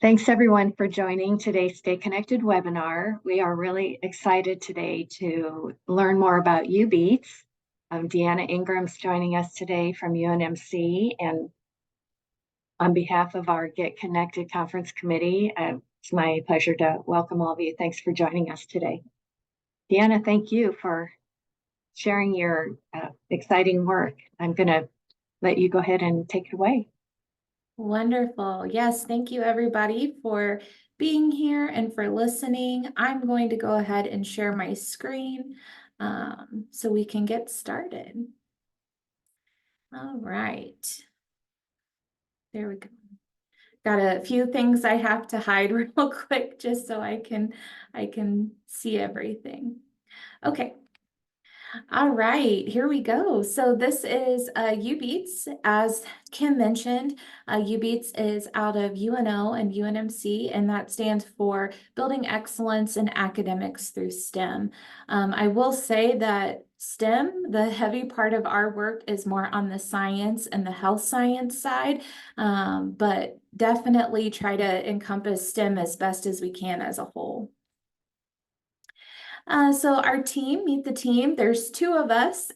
Thanks everyone for joining today's Stay Connected webinar. We are really excited today to learn more about uBEATS. Deanna Ingram's joining us today from UNMC, and on behalf of our Get Connected Conference Committee, it's my pleasure to welcome all of you. Thanks for joining us today. Deanna, thank you for sharing your exciting work. I'm going to let you go ahead and take it away. Wonderful. Yes, thank you everybody for being here and for listening. I'm going to go ahead and share my screen so we can get started. All right. There we go. Got a few things I have to hide real quick just so I can see everything. Okay. All right, here we go. So this is uBEATS. As Kim mentioned, uBEATS is out of UNO and UNMC, and that stands for Building Excellence in Academics through STEM. I will say that STEM, the heavy part of our work, is more on the science and the health science side, but definitely try to encompass STEM as best as we can as a whole. So our team, meet the team. There's two of us,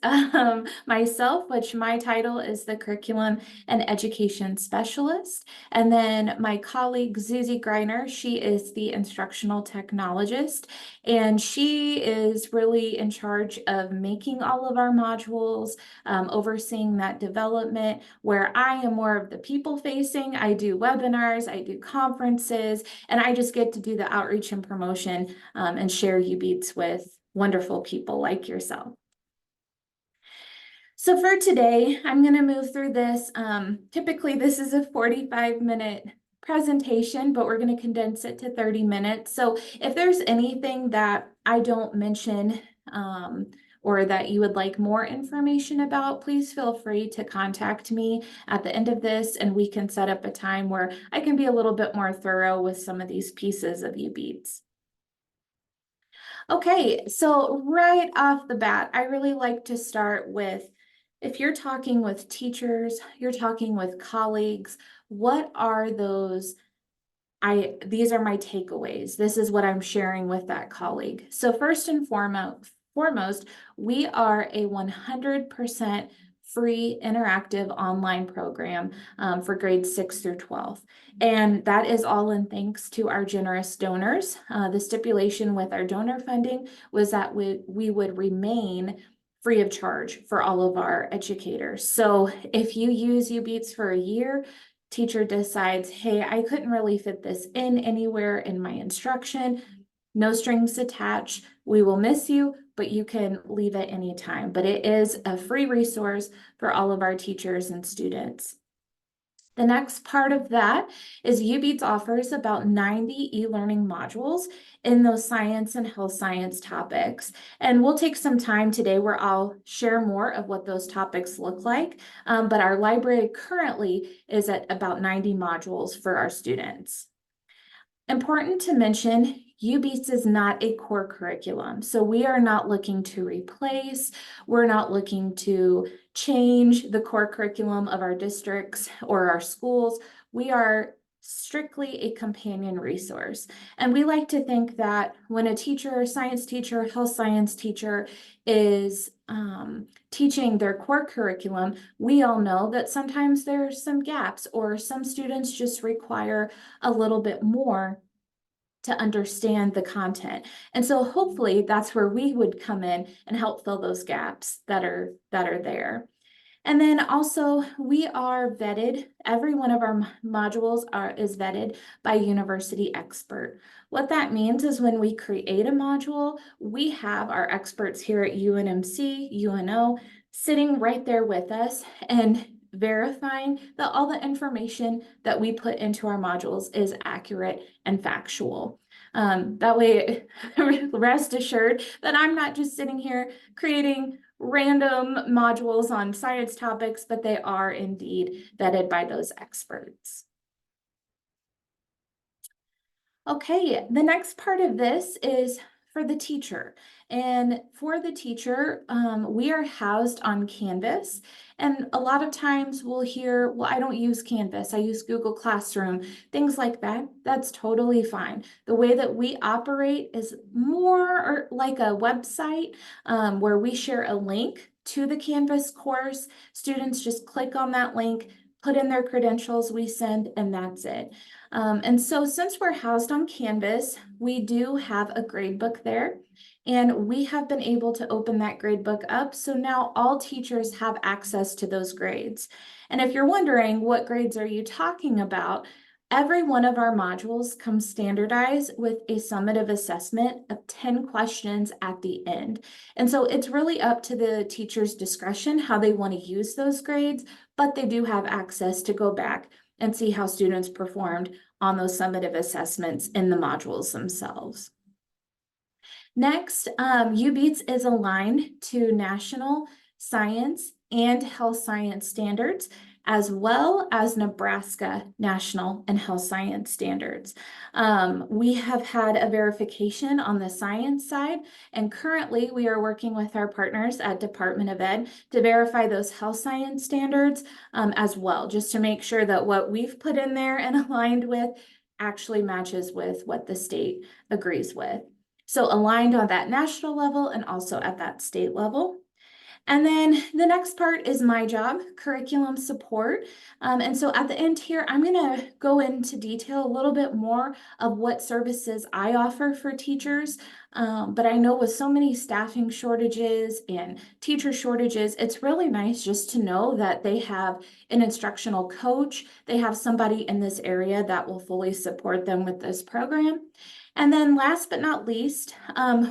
myself, which my title is the Curriculum and Education Specialist. And then my colleague, Zuzi Greiner, she is the Instructional Technologist. And she is really in charge of making all of our modules, overseeing that development, where I am more of the people facing. I do webinars, I do conferences, and I just get to do the outreach and promotion and share uBEATS with wonderful people like yourself. So for today, I'm going to move through this. Typically, this is a 45-minute presentation, but we're going to condense it to 30 minutes. So if there's anything that I don't mention or that you would like more information about, please feel free to contact me at the end of this, and we can set up a time where I can be a little bit more thorough with some of these pieces of uBEATS. Okay, so right off the bat, I really like to start with, if you're talking with teachers, you're talking with colleagues, what are those? These are my takeaways. This is what I'm sharing with that colleague. So first and foremost, we are a 100% free interactive online program for grades 6 through 12. And that is all in thanks to our generous donors. The stipulation with our donor funding was that we would remain free of charge for all of our educators. So if you use uBEATS for a year, teacher decides, hey, I couldn't really fit this in anywhere in my instruction, no strings attached, we will miss you, but you can leave at any time. But it is a free resource for all of our teachers and students. The next part of that is uBEATS offers about 90 e-learning modules in those science and health science topics. And we'll take some time today where I'll share more of what those topics look like. But our library currently is at about 90 modules for our students. Important to mention, uBEATS is not a core curriculum. So we are not looking to replace, we're not looking to change the core curriculum of our districts or our schools. We are strictly a companion resource. And we like to think that when a teacher, science teacher, health science teacher is teaching their core curriculum, we all know that sometimes there's some gaps or some students just require a little bit more to understand the content. And so hopefully that's where we would come in and help fill those gaps that are there. And then also we are vetted. Every one of our modules is vetted by university expert. What that means is when we create a module, we have our experts here at UNMC, UNO, sitting right there with us and verifying that all the information that we put into our modules is accurate and factual. That way, rest assured that I'm not just sitting here creating random modules on science topics, but they are indeed vetted by those experts. Okay, the next part of this is for the teacher. And for the teacher, we are housed on Canvas. And a lot of times we'll hear, well, I don't use Canvas, I use Google Classroom, things like that. That's totally fine. The way that we operate is more like a website where we share a link to the Canvas course. Students just click on that link, put in their credentials we send, and that's it. And so since we're housed on Canvas, we do have a gradebook there, and we have been able to open that gradebook up. So now all teachers have access to those grades. And if you're wondering, what grades are you talking about? Every one of our modules comes standardized with a summative assessment of 10 questions at the end. And so it's really up to the teacher's discretion how they want to use those grades, but they do have access to go back and see how students performed on those summative assessments in the modules themselves. Next, uBEATS is aligned to national science and health science standards, as well as Nebraska national and health science standards. We have had a verification on the science side, and currently we are working with our partners at Department of Ed to verify those health science standards as well, just to make sure that what we've put in there and aligned with actually matches with what the state agrees with. So aligned on that national level and also at that state level. And then the next part is my job, curriculum support. And so at the end here, I'm going to go into detail a little bit more of what services I offer for teachers. But I know with so many staffing shortages and teacher shortages, it's really nice just to know that they have an instructional coach. They have somebody in this area that will fully support them with this program. And then last but not least,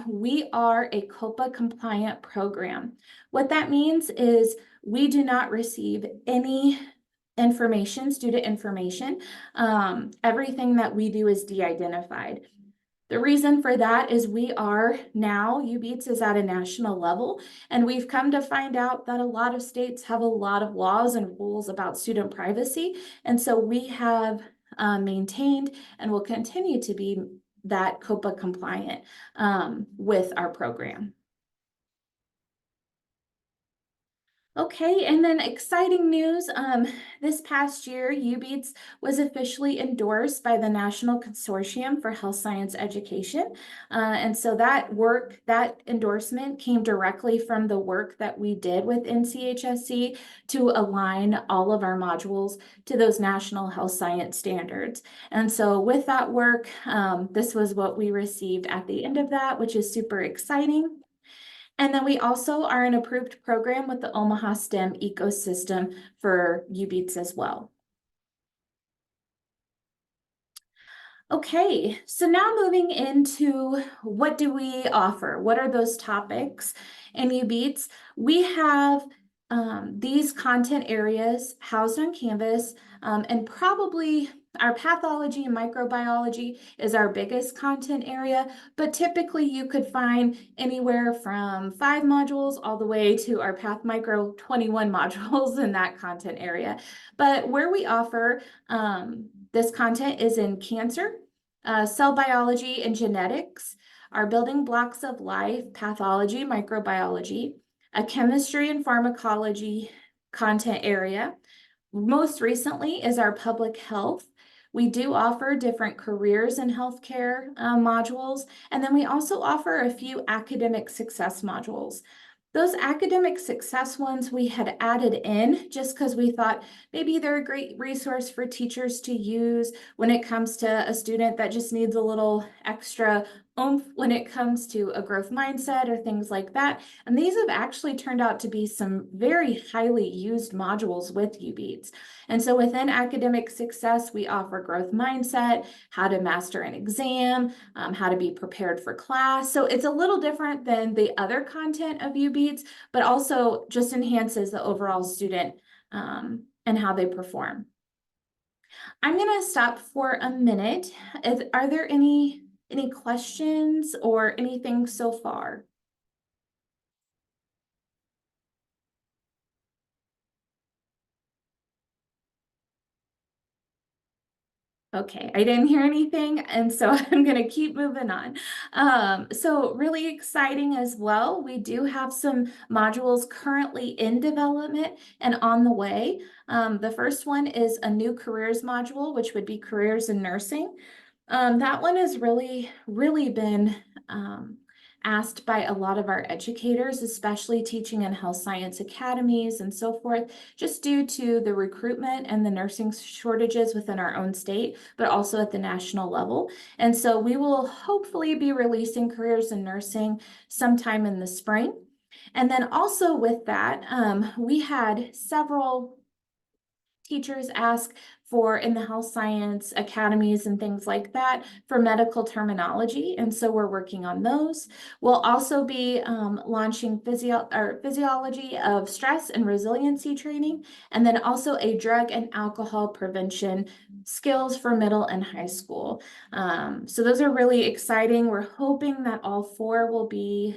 we are a COPA compliant program. What that means is we do not receive any information, student information. Everything that we do is de-identified. The reason for that is we are now, uBEATS is at a national level, and we've come to find out that a lot of states have a lot of laws and rules about student privacy. And so we have maintained and will continue to be that COPA compliant with our program. Okay, and then exciting news. This past year, uBEATS was officially endorsed by the National Consortium for Health Science Education. And so that endorsement came directly from the work that we did with NCHSC to align all of our modules to those national health science standards. And so with that work, this was what we received at the end of that, which is super exciting. And then we also are an approved program with the Omaha STEM ecosystem for uBEATS as well. Okay, so now moving into what do we offer? What are those topics in uBEATS? We have these content areas housed on Canvas, and probably our pathology and microbiology is our biggest content area, but typically you could find anywhere from 5 modules all the way to our Path Micro 21 modules in that content area. But where we offer this content is in cancer, cell biology and genetics, our building blocks of life, pathology, microbiology, a chemistry and pharmacology content area. Most recently is our public health. We do offer different careers in healthcare modules, and then we also offer a few academic success modules. Those academic success ones we had added in just because we thought maybe they're a great resource for teachers to use when it comes to a student that just needs a little extra oomph when it comes to a growth mindset or things like that. And these have actually turned out to be some very highly used modules with uBEATS. And so within academic success, we offer growth mindset, how to master an exam, how to be prepared for class. So it's a little different than the other content of uBEATS, but also just enhances the overall student and how they perform. I'm going to stop for a minute. Are there any questions or anything so far? Okay, I didn't hear anything, and so I'm gonna keep moving on. So really exciting as well. We do have some modules currently in development and on the way. The first one is a new careers module, which would be careers in nursing. That one has really been asked by a lot of our educators, especially teaching in health science academies and so forth, just due to the recruitment and the nursing shortages within our own state, but also at the national level. And so we will hopefully be releasing careers in nursing sometime in the spring. And then also with that, we had several teachers ask for in the health science academies and things like that for medical terminology. And so we're working on those. We'll also be launching physiology of stress and resiliency training, and then also a drug and alcohol prevention skills for middle and high school. So those are really exciting. We're hoping that all four will be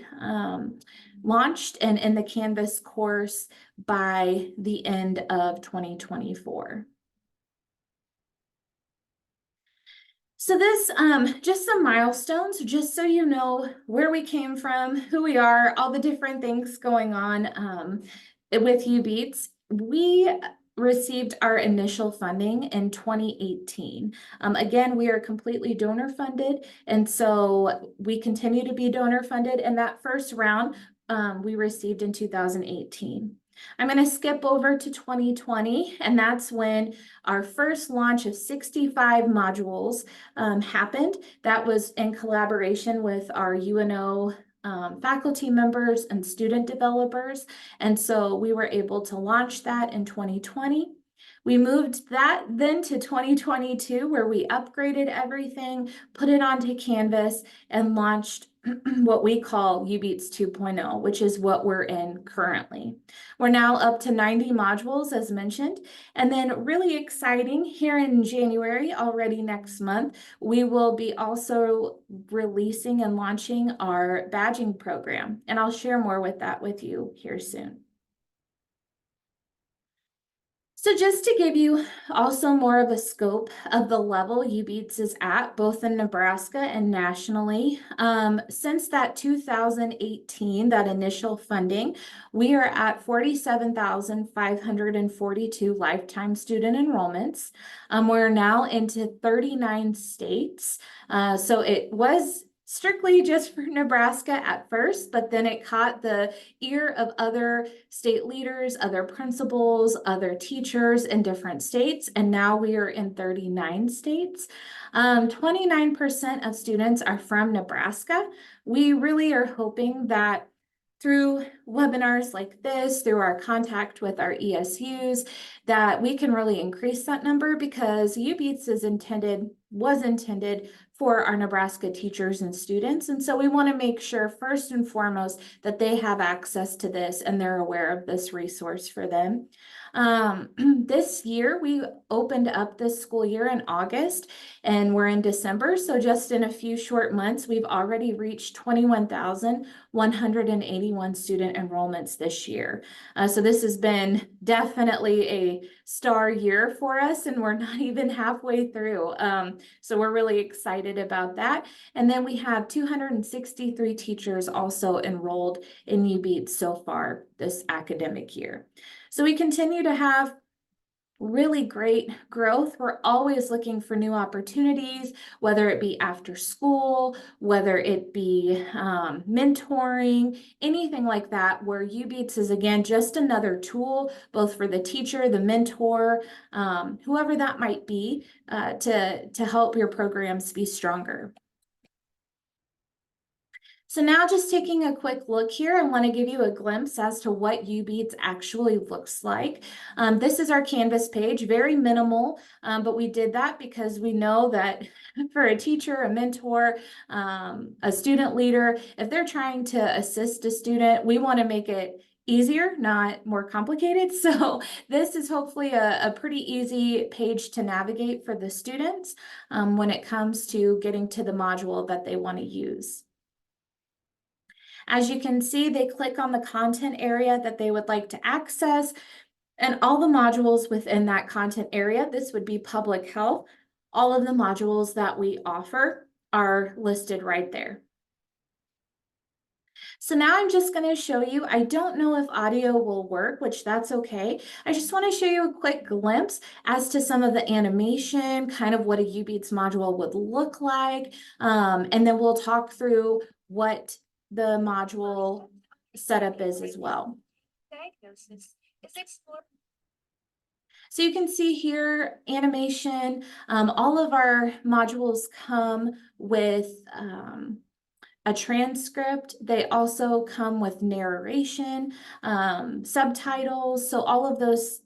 launched and in the Canvas course by the end of 2024. So this, just some milestones, just so you know where we came from, who we are, all the different things going on with uBEATS. We received our initial funding in 2018. Again, we are completely donor funded, and so we continue to be donor funded. And that first round we received in 2018. I'm going to skip over to 2020, and that's when our first launch of 65 modules happened. That was in collaboration with our UNO faculty members and student developers. And so we were able to launch that in 2020. We moved that then to 2022, where we upgraded everything, put it onto Canvas, and launched what we call uBEATS 2.0, which is what we're in currently. We're now up to 90 modules, as mentioned. And then really exciting, here in January, already next month, we will be also releasing and launching our badging program. And I'll share more with that with you here soon. So just to give you also more of a scope of the level uBEATS is at, both in Nebraska and nationally, since that 2018, that initial funding, we are at 47,542 lifetime student enrollments. We're now into 39 states. So it was strictly just for Nebraska at first, but then it caught the ear of other state leaders, other principals, other teachers in different states, and now we are in 39 states. 29% of students are from Nebraska. We really are hoping that through webinars like this, through our contact with our ESUs, that we can really increase that number, because uBEATS was intended for our Nebraska teachers and students. And so we want to make sure first and foremost that they have access to this and they're aware of this resource for them. This year, we opened up this school year in August, and we're in December. So just in a few short months, we've already reached 21,181 student enrollments this year. So this has been definitely a star year for us, and we're not even halfway through. So we're really excited about that. And then we have 263 teachers also enrolled in uBEATS so far this academic year. So we continue to have really great growth. We're always looking for new opportunities, whether it be after school, whether it be mentoring, anything like that, where uBEATS is, again, just another tool, both for the teacher, the mentor, whoever that might be, to help your programs be stronger. So now, just taking a quick look here, I want to give you a glimpse as to what uBEATS actually looks like. This is our Canvas page, very minimal, but we did that because we know that for a teacher, a mentor, a student leader, if they're trying to assist a student, we want to make it easier, not more complicated. So this is hopefully a pretty easy page to navigate for the students when it comes to getting to the module that they want to use. As you can see, they click on the content area that they would like to access, and all the modules within that content area, this would be public health, all of the modules that we offer are listed right there. So now I'm just going to show you, I don't know if audio will work, which that's okay. I just want to show you a quick glimpse as to some of the animation, kind of what a uBEATS module would look like. And then we'll talk through what the module setup is as well. So you can see here animation. All of our modules come with a transcript. They also come with narration, subtitles, so all of those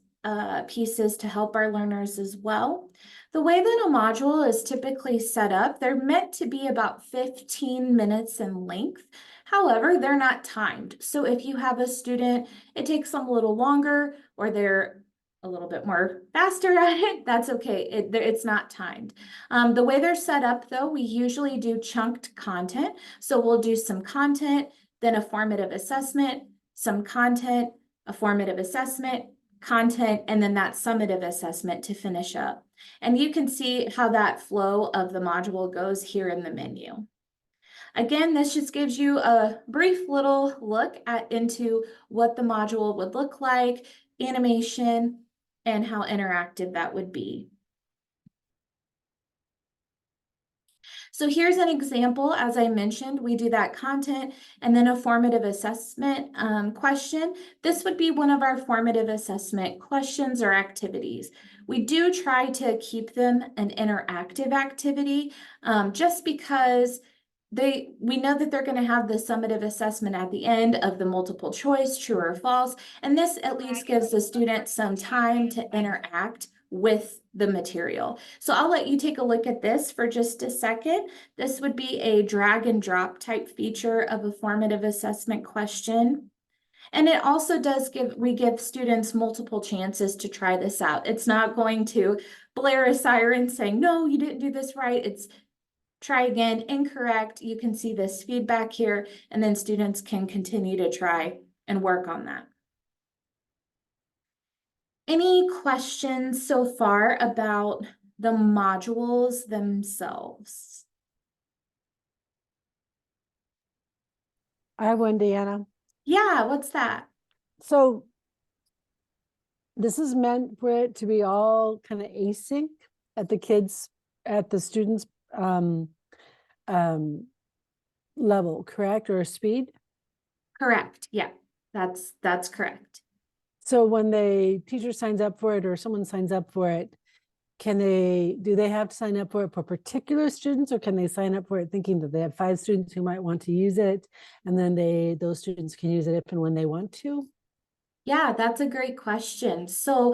pieces to help our learners as well. The way that a module is typically set up, they're meant to be about 15 minutes in length. However, they're not timed. So if you have a student, it takes them a little longer, or they're a little bit more faster at it, that's okay. It's not timed. The way they're set up though, we usually do chunked content. So we'll do some content, then a formative assessment, some content, a formative assessment, content, and then that summative assessment to finish up. And you can see how that flow of the module goes here in the menu. Again, this just gives you a brief little look into what the module would look like, animation, and how interactive that would be. So here's an example. As I mentioned, we do that content and then a formative assessment question. This would be one of our formative assessment questions or activities. We do try to keep them an interactive activity just because we know that they're going to have the summative assessment at the end of the multiple choice, true or false, and this at least gives the student some time to interact with the material. So I'll let you take a look at this for just a second. This would be a drag and drop type feature of a formative assessment question. And it also does we give students multiple chances to try this out. It's not going to blare a siren saying, no, you didn't do this right. It's try again, incorrect. You can see this feedback here, and then students can continue to try and work on that. Any questions so far about the modules themselves? I have one, Deanna. Yeah, what's that? So this is meant for it to be all kind of async at the students' level, correct? Or speed? Correct. Yeah, that's correct. So when the teacher signs up for it or someone signs up for it, do they have to sign up for it for particular students, or can they sign up for it thinking that they have 5 students who might want to use it, and then those students can use it if and when they want to? Yeah, that's a great question. So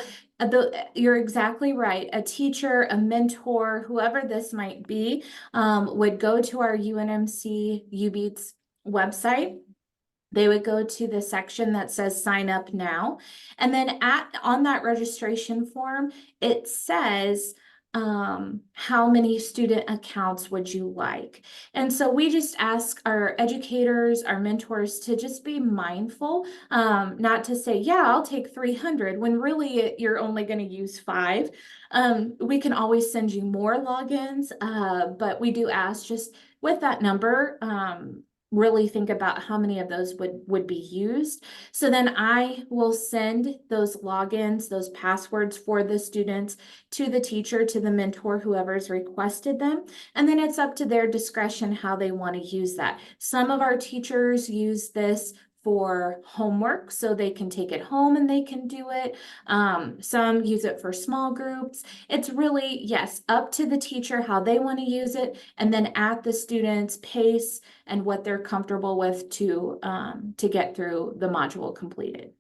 you're exactly right. A teacher, a mentor, whoever this might be, would go to our UNMC uBEATS website. They would go to the section that says sign up now. And then on that registration form, it says, how many student accounts would you like? And so we just ask our educators, our mentors to just be mindful, not to say, yeah, I'll take 300 when really you're only going to use 5. We can always send you more logins, but we do ask just with that number, really think about how many of those would be used. So then I will send those logins, those passwords for the students to the teacher, to the mentor, whoever's requested them. And then it's up to their discretion how they want to use that. Some of our teachers use this for homework, so they can take it home and they can do it. Some use it for small groups. It's really, yes, up to the teacher how they want to use it, and then at the student's pace and what they're comfortable with to get through the module completed.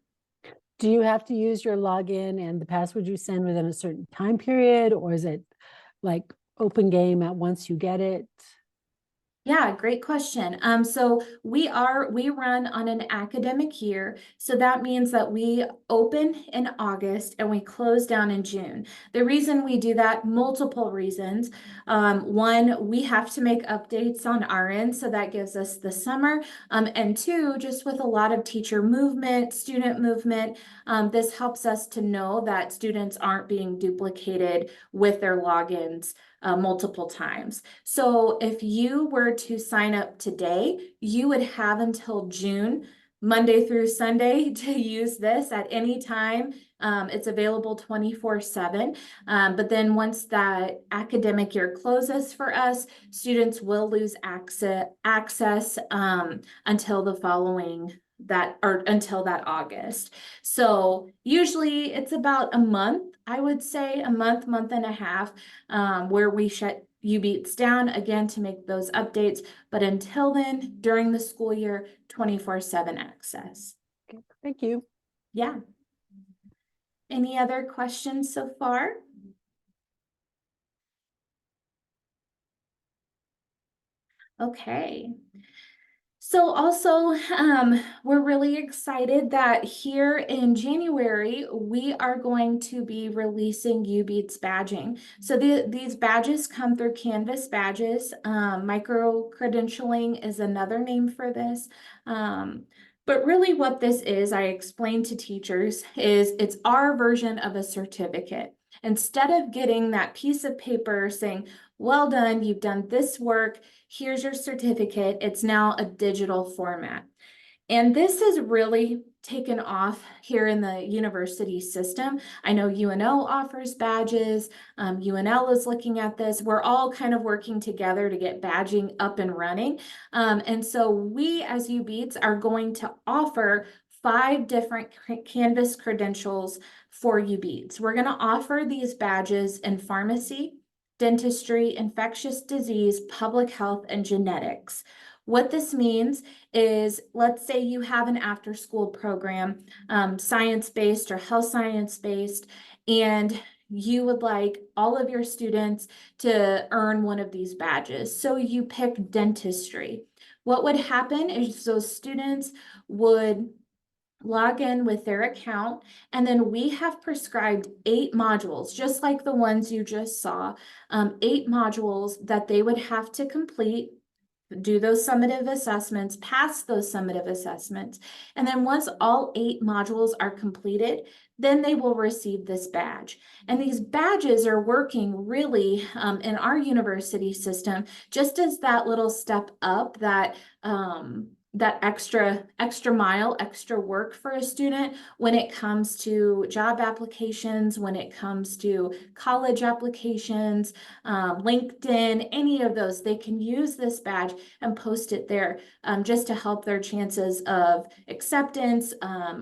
Do you have to use your login and the password you send within a certain time period, or is it like open game at once you get it? Yeah, great question. So we run on an academic year. So that means that we open in August and we close down in June. The reason we do that, multiple reasons. One, we have to make updates on our end, so that gives us the summer. And 2, just with a lot of teacher movement, student movement, this helps us to know that students aren't being duplicated with their logins multiple times. So if you were to sign up today, you would have until June, Monday through Sunday, to use this at any time. It's available 24/7. But then once that academic year closes for us, students will lose access until the following until that August. So usually it's about a month, I would say a month and a half, where we shut uBEATS down again to make those updates. But until then, during the school year, 24/7 access. Okay, thank you. Yeah. Any other questions so far? Okay. So also, we're really excited that here in January, we are going to be releasing uBEATS badging. So these badges come through Canvas badges. Micro-credentialing is another name for this. But really what this is, I explained to teachers, is it's our version of a certificate. Instead of getting that piece of paper saying, well done, you've done this work, here's your certificate, it's now a digital format. And this has really taken off here in the university system. I know UNO offers badges, UNL is looking at this. We're all kind of working together to get badging up and running. And so we as uBEATS are going to offer 5 different Canvas credentials for uBEATS. We're going to offer these badges in pharmacy, dentistry, infectious disease, public health, and genetics. What this means is, let's say you have an after-school program, science-based or health science-based, and you would like all of your students to earn one of these badges. So you pick dentistry. What would happen is those students would log in with their account, and then we have prescribed 8 modules, just like the ones you just saw, 8 modules that they would have to complete, do those summative assessments, pass those summative assessments. And then once all 8 modules are completed, then they will receive this badge. And these badges are working really in our university system, just as that little step up, that extra mile, extra work for a student when it comes to job applications, when it comes to college applications, LinkedIn, any of those. They can use this badge and post it there just to help their chances of acceptance,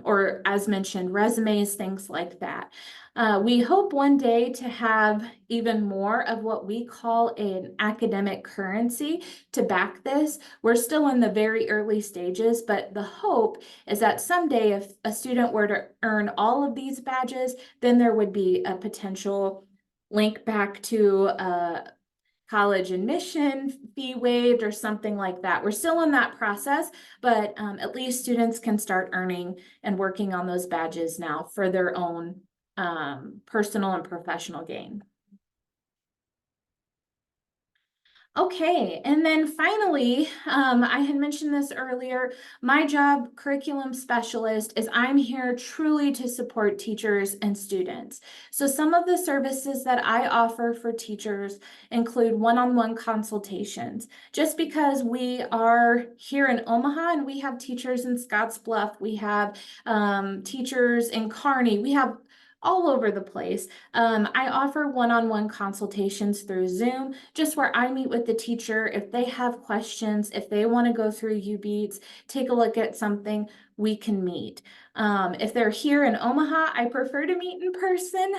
or as mentioned, resumes, things like that. We hope one day to have even more of what we call an academic currency to back this. We're still in the very early stages, but the hope is that someday if a student were to earn all of these badges, then there would be a potential link back to college admission fee waived or something like that. We're still in that process, but at least students can start earning and working on those badges now for their own personal and professional gain. Okay, and then finally, I had mentioned this earlier, my job, curriculum specialist, is I'm here truly to support teachers and students. So some of the services that I offer for teachers include one-on-one consultations. Just because we are here in Omaha and we have teachers in Scottsbluff, we have teachers in Kearney, we have all over the place. I offer one-on-one consultations through Zoom, just where I meet with the teacher. If they have questions, if they want to go through uBEATS, take a look at something, we can meet. If they're here in Omaha, I prefer to meet in person,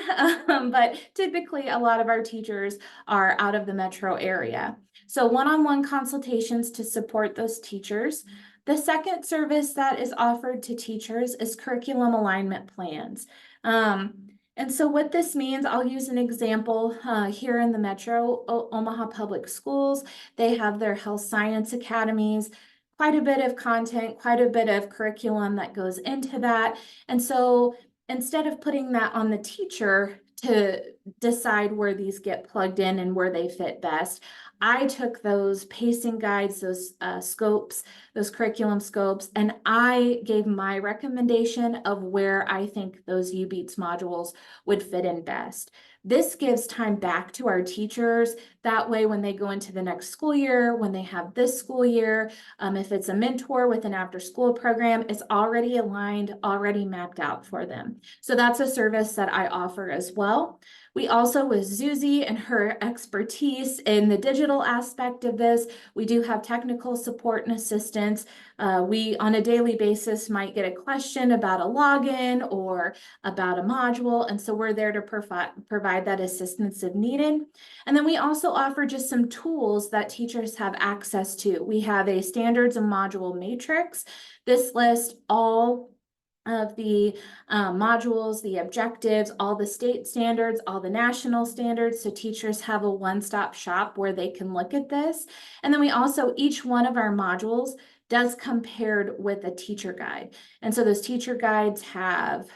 but typically a lot of our teachers are out of the metro area. So one-on-one consultations to support those teachers. The second service that is offered to teachers is curriculum alignment plans. And so what this means, I'll use an example here in the Metro Omaha Public Schools. They have their health science academies, quite a bit of content, quite a bit of curriculum that goes into that. And so instead of putting that on the teacher to decide where these get plugged in and where they fit best. I took those pacing guides, those scopes, those curriculum scopes, and I gave my recommendation of where I think those uBEATS modules would fit in best. This gives time back to our teachers. That way, when they go into the next school year, when they have this school year, if it's a mentor with an after-school program, it's already aligned, already mapped out for them. So that's a service that I offer as well. We also, with Zuzi and her expertise in the digital aspect of this, we do have technical support and assistance. We, on a daily basis, might get a question about a login or about a module, and so we're there to provide that assistance if needed. And then we also offer just some tools that teachers have access to. We have a standards and module matrix. This lists all of the modules, the objectives, all the state standards, all the national standards. So teachers have a one-stop shop where they can look at this. And then we also, each one of our modules does come paired with a teacher guide. And so those teacher guides have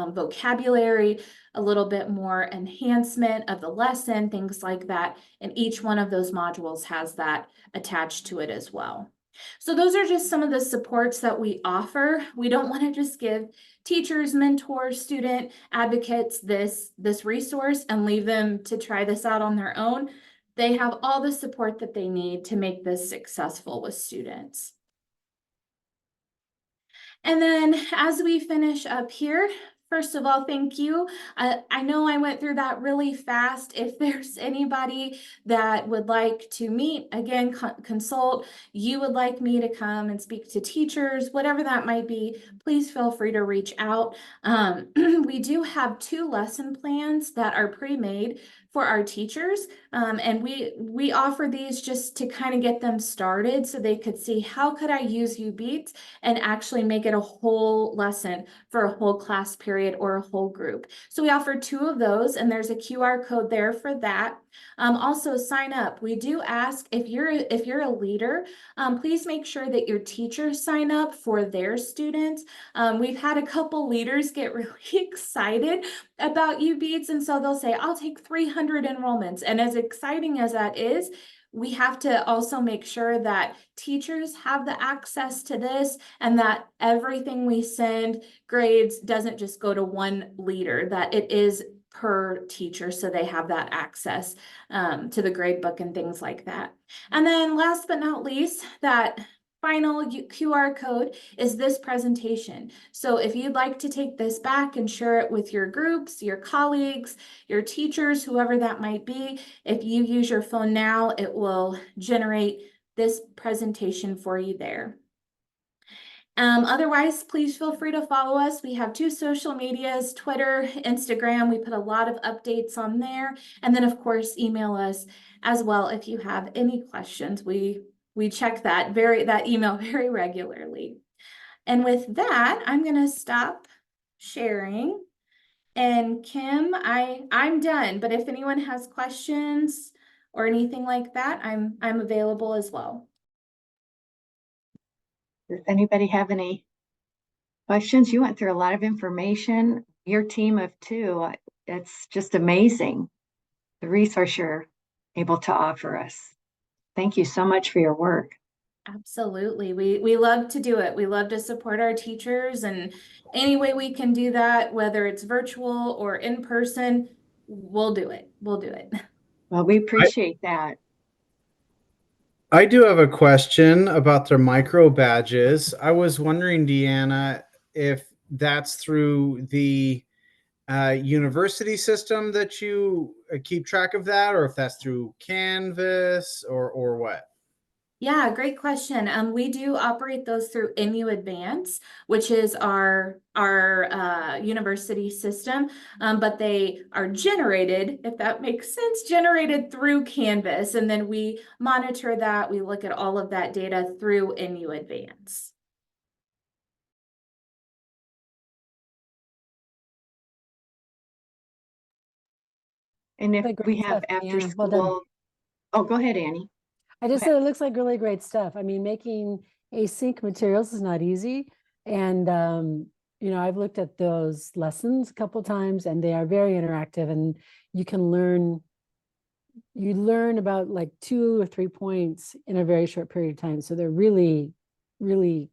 vocabulary, a little bit more enhancement of the lesson, things like that. And each one of those modules has that attached to it as well. So those are just some of the supports that we offer. We don't want to just give teachers, mentors, student advocates this resource and leave them to try this out on their own. They have all the support that they need to make this successful with students. And then as we finish up here, first of all, thank you. I know I went through that really fast. If there's anybody that would like to meet, again, consult, you would like me to come and speak to teachers, whatever that might be, please feel free to reach out. We do have 2 lesson plans that are pre-made for our teachers. And we offer these just to kind of get them started so they could see how could I use uBEATS and actually make it a whole lesson for a whole class period or a whole group. So we offer 2 of those, and there's a QR code there for that. Also sign up. We do ask if you're a leader, please make sure that your teachers sign up for their students. We've had a couple leaders get really excited about uBEATS, and so they'll say, I'll take 300 enrollments. And as exciting as that is, we have to also make sure that teachers have the access to this and that everything we send grades doesn't just go to one leader, that it is per teacher, so they have that access to the grade book and things like that. And then last but not least, that final QR code is this presentation. So if you'd like to take this back and share it with your groups, your colleagues, your teachers, whoever that might be, if you use your phone now, it will generate this presentation for you there. Otherwise, please feel free to follow us. We have 2 social medias, Twitter, Instagram. We put a lot of updates on there. And then, of course, email us as well if you have any questions. We check that email very regularly. And with that, I'm going to stop sharing. And Kim, I'm done. But if anyone has questions or anything like that, I'm available as well. Does anybody have any questions? You went through a lot of information. Your team of 2, it's just amazing, the resource you're able to offer us. Thank you so much for your work. Absolutely. We love to do it. We love to support our teachers, and any way we can do that, whether it's virtual or in person, we'll do it. We'll do it. Well, we appreciate that. I do have a question about their micro badges. I was wondering, Deanna, if that's through the university system that you keep track of that, or if that's through Canvas or what? Yeah, great question. We do operate those through uAdvance, which is our university system, but they are generated, if that makes sense, generated through Canvas, and then we monitor that. We look at all of that data through uAdvance. And if Like we great have stuff, after Deanna. Well done. school, oh, go ahead, Annie. I just Okay. said it looks like really great stuff. I mean, making async materials is not easy. And, you know, I've looked at those lessons a couple times and they are very interactive, and you can learn, you learn about like 2 or 3 points in a very short period of time. So they're really, really,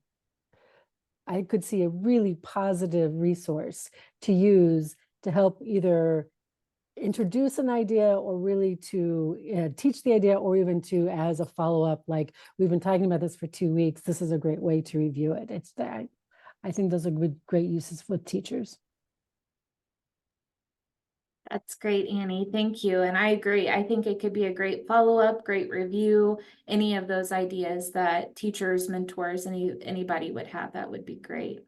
I could see a really positive resource to use to help either introduce an idea or really to teach the idea, or even to as a follow-up, like we've been talking about this for 2 weeks. This is a great way to review it. It's that I think those are great uses with teachers. That's great, Annie. Thank you. And I agree. I think it could be a great follow-up, great review. Any of those ideas that teachers, mentors, anybody would have, that would be great.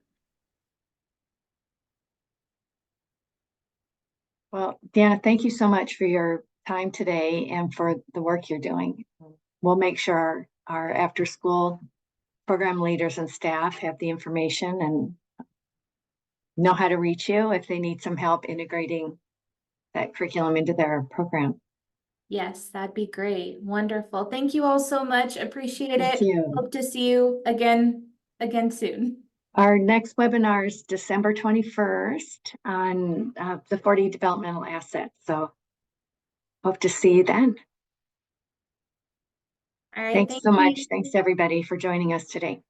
Well, Deanna, thank you so much for your time today and for the work you're doing. We'll make sure our after-school program leaders and staff have the information and know how to reach you if they need some help integrating that curriculum into their program. Yes, that'd be great. Wonderful. Thank you all so much. Appreciate Thank it. you. Hope to see you again soon. Our next webinar is December 21st on the 40 developmental assets. So hope to see you then. All right. Thanks Thank so much. you. Thanks everybody for joining us today.